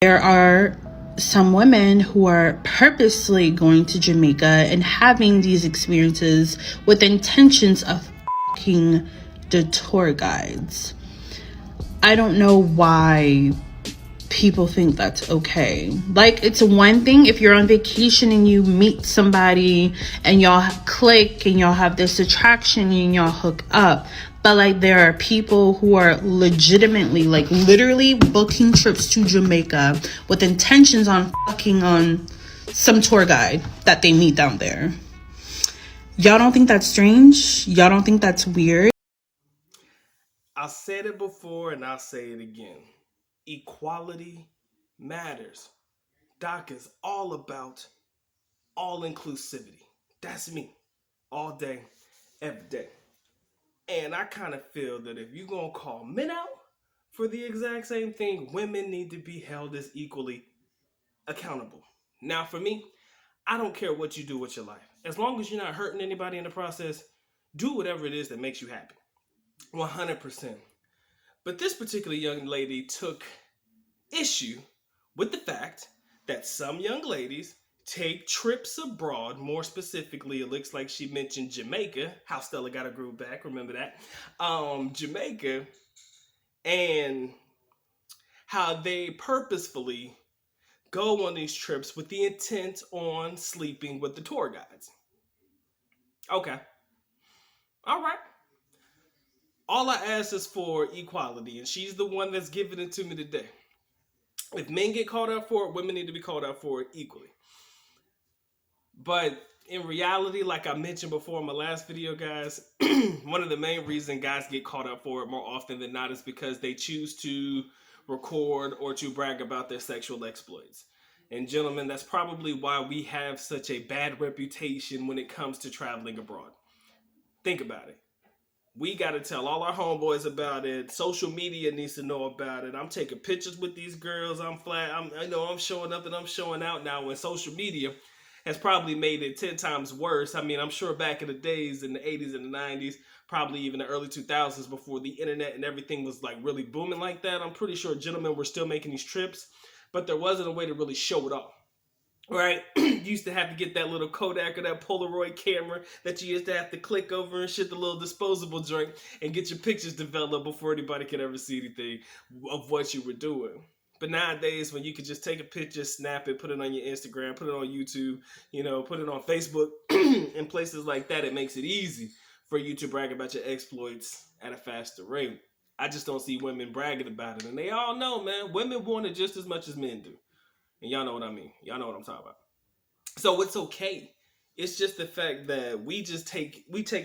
There are some women who are purposely going to Jamaica and having these experiences with intentions of fucking the tour guides. I don't know why people think that's okay. Like, it's one thing if you're on vacation and you meet somebody and y'all click and y'all have this attraction and y'all hook up. But like, there are people who are legitimately, like, literally booking trips to Jamaica with intentions on fucking on some tour guide that they meet down there. Y'all don't think that's strange? Y'all don't think that's weird? I said it before and I'll say it again. Equality matters. Doc is all about all inclusivity. That's me. All day, every day. And I kind of feel that if you're going to call men out for the exact same thing, women need to be held as equally accountable. Now, for me, I don't care what you do with your life. As long as you're not hurting anybody in the process, do whatever it is that makes you happy. 100%. But this particular young lady took issue with the fact that some young ladies take trips abroad. More specifically, it looks like she mentioned Jamaica. How Stella got her groove back, remember that? Jamaica, and how they purposefully go on these trips with the intent on sleeping with the tour guides. Okay, all right. All I ask is for equality, and she's the one that's giving it to me today. If men get called out for it, women need to be called out for it equally. But in reality, like I mentioned before in my last video, guys, one of the main reasons guys get caught up for it more often than not is because they choose to record or to brag about their sexual exploits. And gentlemen, that's probably why we have such a bad reputation when it comes to traveling abroad. Think about it. We got to tell all our homeboys about it. Social media needs to know about it. I'm taking pictures with these girls. I'm showing up and I'm showing out now. When social media has probably made it 10 times worse. I mean, I'm sure back in the days in the 80s and the 90s, probably even the early 2000s, before the internet and everything was like really booming like that, I'm pretty sure gentlemen were still making these trips, but there wasn't a way to really show it off. Right, you used to have to get that little Kodak or that Polaroid camera that you used to have to click over and shit the little disposable joint and get your pictures developed before anybody could ever see anything of what you were doing. But nowadays, when you could just take a picture, snap it, put it on your Instagram, put it on YouTube, put it on Facebook, and places like that, it makes it easy for you to brag about your exploits at a faster rate. I just don't see women bragging about it, and they all know, man, women want it just as much as men do. And y'all know what I mean. Y'all know what I'm talking about. So it's okay. It's just the fact that we take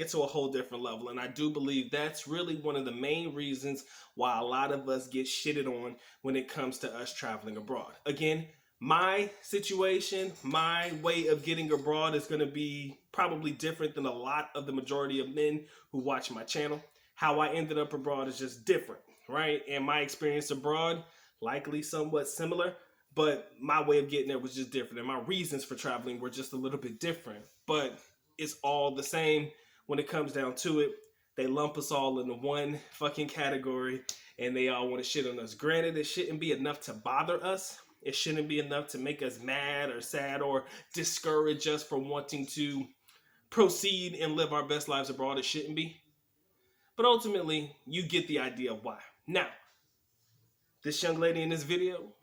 it to a whole different level. And I do believe that's really one of the main reasons why a lot of us get shitted on when it comes to us traveling abroad. Again, my situation, my way of getting abroad is going to be probably different than a lot of the majority of men who watch my channel. How I ended up abroad is just different, right? And my experience abroad, likely somewhat similar, but my way of getting there was just different, and my reasons for traveling were just a little bit different. But it's all the same when it comes down to it. They lump us all into one fucking category, and they all want to shit on us. Granted, it shouldn't be enough to bother us. It shouldn't be enough to make us mad or sad or discourage us from wanting to proceed and live our best lives abroad. It shouldn't be. But ultimately, you get the idea of why. Now, this young lady in this video,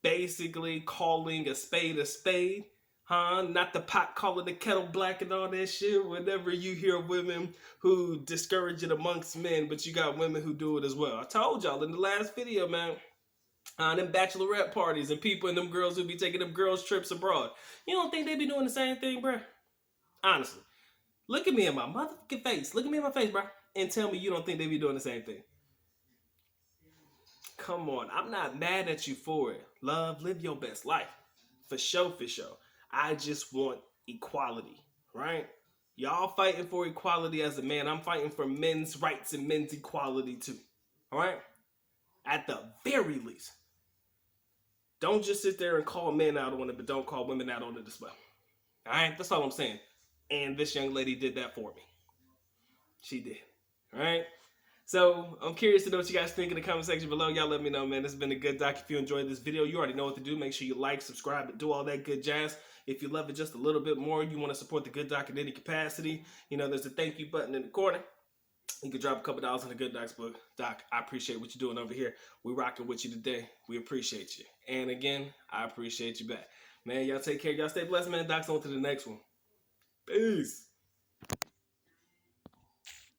basically calling a spade, huh? Not the pot calling the kettle black and all that shit. Whenever you hear women who discourage it amongst men, but you got women who do it as well. I told y'all in the last video, man. Them bachelorette parties and people and them girls who be taking them girls trips abroad. You don't think they be doing the same thing, bruh? Honestly. Look at me in my motherfucking face. Look at me in my face, bruh. And tell me you don't think they be doing the same thing. Come on, I'm not mad at you for it. Love, live your best life. For sure, for sure. I just want equality, right? Y'all fighting for equality as a man. I'm fighting for men's rights and men's equality too. All right? At the very least. Don't just sit there and call men out on it, but don't call women out on it as well. All right? That's all I'm saying. And this young lady did that for me. She did. All right? So I'm curious to know what you guys think in the comment section below. Y'all let me know, man. This has been a good doc. If you enjoyed this video, you already know what to do. Make sure you like, subscribe, and do all that good jazz. If you love it just a little bit more, you want to support the good doc in any capacity, you know, there's a thank you button in the corner. You can drop a couple dollars on the Good Doc's book. Doc, I appreciate what you're doing over here. We rocking with you today. We appreciate you. And again, I appreciate you back. Man, y'all take care. Y'all stay blessed, man. Doc's on to the next one. Peace.